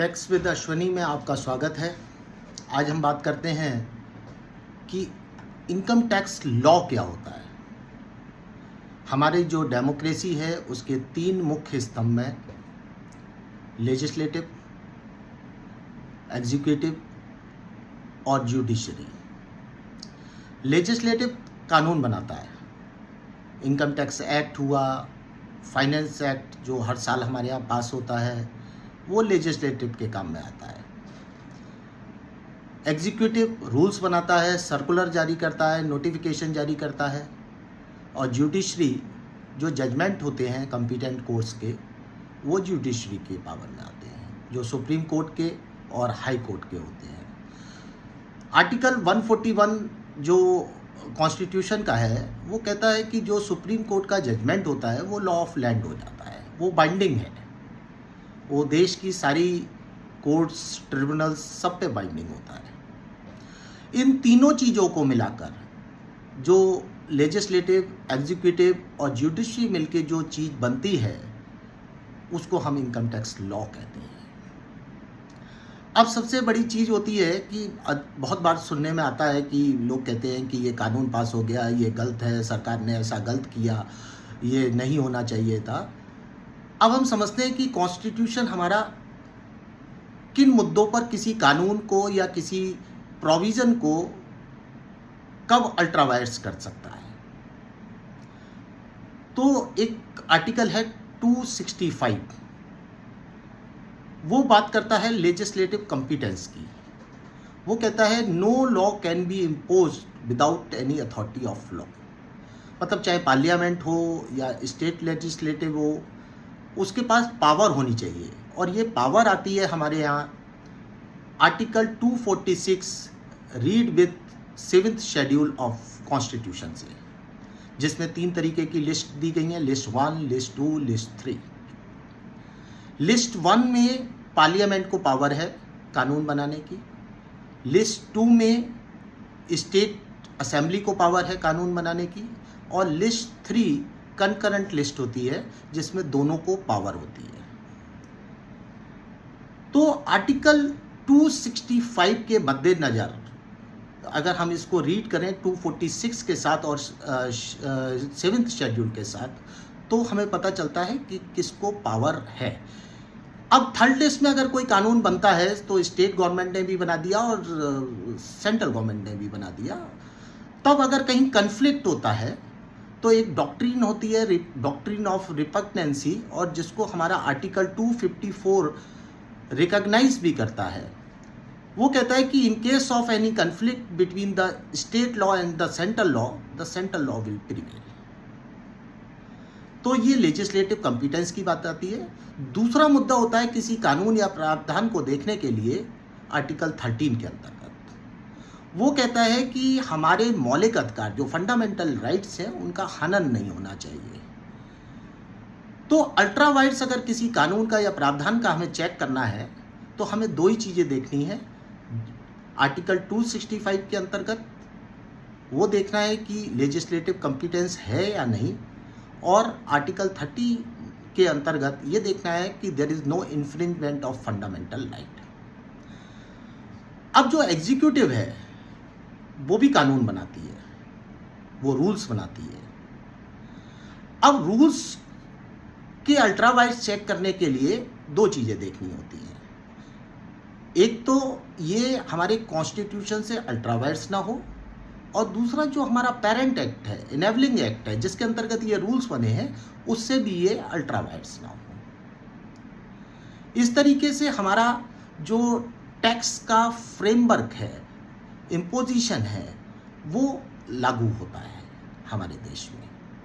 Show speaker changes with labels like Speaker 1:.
Speaker 1: Tax with Ashwani में आपका स्वागत है। आज हम बात करते हैं कि इनकम टैक्स लॉ क्या होता है। हमारी जो डेमोक्रेसी है उसके तीन मुख्य स्तंभ हैं, लेजिस्लेटिव, एग्जीक्यूटिव और जुडिशरी। लेजिस्लेटिव कानून बनाता है, इनकम टैक्स एक्ट हुआ, फाइनेंस एक्ट जो हर साल हमारे यहाँ पास होता है वो लेजिस्लेटिव के काम में आता है। एग्जीक्यूटिव रूल्स बनाता है, सर्कुलर जारी करता है, नोटिफिकेशन जारी करता है। और जुडिशरी जो जजमेंट होते हैं कॉम्पिटेंट कोर्ट्स के, वो जुडिशरी के पावर में आते हैं, जो सुप्रीम कोर्ट के और हाई कोर्ट के होते हैं। आर्टिकल 141 जो कॉन्स्टिट्यूशन का है वो कहता है कि जो सुप्रीम कोर्ट का जजमेंट होता है वो लॉ ऑफ लैंड हो जाता है, वो बाइंडिंग है, वो देश की सारी कोर्ट्स, ट्रिब्यूनल्स सब पे बाइंडिंग होता है। इन तीनों चीज़ों को मिलाकर जो लेजिस्लेटिव, एग्जीक्यूटिव और जुडिशरी मिलके जो चीज़ बनती है उसको हम इनकम टैक्स लॉ कहते हैं। अब सबसे बड़ी चीज़ होती है कि बहुत बार सुनने में आता है कि लोग कहते हैं कि ये कानून पास हो गया, ये गलत है, सरकार ने ऐसा गलत किया, ये नहीं होना चाहिए था। अब हम समझते हैं कि कॉन्स्टिट्यूशन हमारा किन मुद्दों पर किसी कानून को या किसी प्रोविज़न को कब अल्ट्रावायर्स कर सकता है। तो एक आर्टिकल है 265, वो बात करता है लेजिस्लेटिव कॉम्पिटेंस की। वो कहता है no law can be imposed without any authority of law. मतलब चाहे पार्लियामेंट हो या स्टेट लेजिस्लेटिव हो, उसके पास पावर होनी चाहिए। और ये पावर आती है हमारे यहाँ article 246 read with 7th schedule of constitution से, जिसमें 3 तरीके की लिस्ट दी गई है, लिस्ट 1, लिस्ट 2, लिस्ट 3। लिस्ट 1 में पार्लियामेंट को पावर है कानून बनाने की, लिस्ट 2 में स्टेट असेंबली को पावर है कानून बनाने की, और लिस्ट 3 कंकरेंट लिस्ट होती है जिसमें दोनों को पावर होती है। तो आर्टिकल 265 के मद्देनज़र अगर हम इसको रीड करें 246 के साथ और 7th शेड्यूल के साथ, तो हमें पता चलता है कि किसको पावर है। अब थर्ड लिस्ट में अगर कोई कानून बनता है तो स्टेट गवर्नमेंट ने भी बना दिया और सेंट्रल गवर्नमेंट ने भी बना दिया। तब अगर कहीं कन्फ्लिक्ट होता है तो एक डॉक्ट्रिन होती है, डॉक्ट्रिन ऑफ रिपग्नेंसी, और जिसको हमारा आर्टिकल 254 रिकॉग्नाइज भी करता है। वो कहता है कि in case of any conflict between the state law and the central law will prevail. तो ये लेजिस्लेटिव कॉम्पिटेंस की बात आती है। दूसरा मुद्दा होता है किसी कानून या प्रावधान को देखने के लिए आर्टिकल 13 के अंतर्गत। वो कहता है कि हमारे मौलिक अधिकार जो फंडामेंटल राइट्स हैं उनका हनन नहीं होना चाहिए। तो अल्ट्रावायर्स अगर किसी कानून का या प्रावधान का हमें चेक करना है तो हमें 2 ही चीज़ें देखनी है। आर्टिकल 265 के अंतर्गत वो देखना है कि लेजिस्लेटिव कॉम्पिटेंस है या नहीं, और आर्टिकल 30 के अंतर्गत ये देखना है कि there is no infringement of fundamental right. अब जो एग्जीक्यूटिव है वो भी कानून बनाती है, वो रूल्स बनाती है। अब रूल्स के अल्ट्रावायर्स चेक करने के लिए 2 चीज़ें देखनी होती हैं। एक तो ये हमारे कॉन्स्टिट्यूशन से अल्ट्रावायर्स ना हो, और दूसरा जो हमारा पेरेंट एक्ट है, इनेबलिंग एक्ट है, जिसके अंतर्गत ये रूल्स बने हैं, उससे भी ये अल्ट्रावायर्स ना हो। इस तरीके से हमारा जो टैक्स का फ्रेमवर्क है, इम्पोजिशन है, वो लागू होता है हमारे देश में।